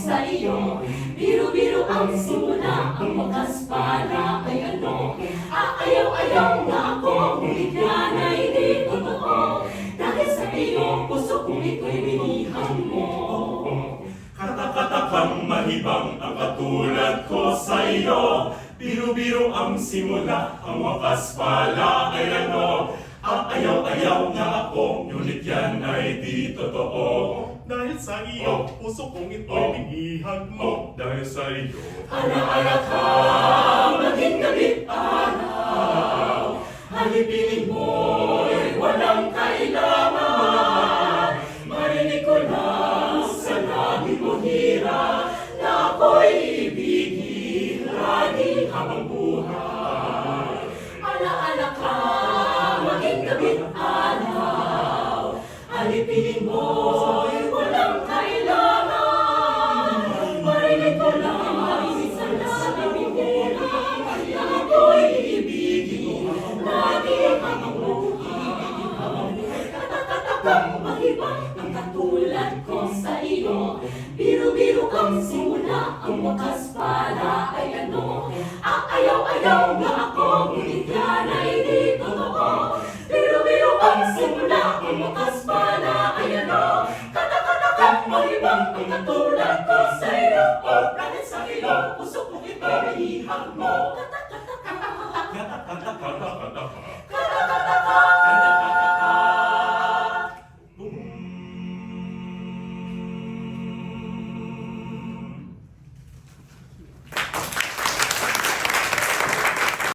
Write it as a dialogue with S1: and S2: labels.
S1: sa iyo. Biro-biro ang simula, ang wakas pala ay ano. Ayaw-ayaw na ako, ngunit yan ay di totoo. Dahil sa iyong puso kung ito'y binihag mo.
S2: Katakatakang mahibang ang katulad ko sa iyo. Biro-biro ang simula, ang wakas pala ay ano. Ayaw-ayaw nga ako, ngunit yan ay di totoo. Dahil sa iyo, puso kong ito'y binihag mo. Dahil sa iyo,
S1: Ala-ala ka, maging gabi araw. Halipinin mo'y walang kailangan. Marinig ko lang sa labi mo hira, na ako'y ibigin lagi habang buhay. Ala-ala ka, maging gabi araw. Halipinin mo'y walang kailangan. Marinig ko lang sa labi mo hira, na ako'y ibigin lagi habang buhay. Katakatakang mahibang ang katulad ko sa iyo. Biro-biro ang simula, ang wakas pala ay ano. Ayaw-ayaw nga ako, ngunit yan ay di totoo. Biro-biro ang simula, ang wakas pala ay ano. Katakatakang mahibang ang katulad ko sa iyo. Dahil sa iyo, puso kong ito ihag mo.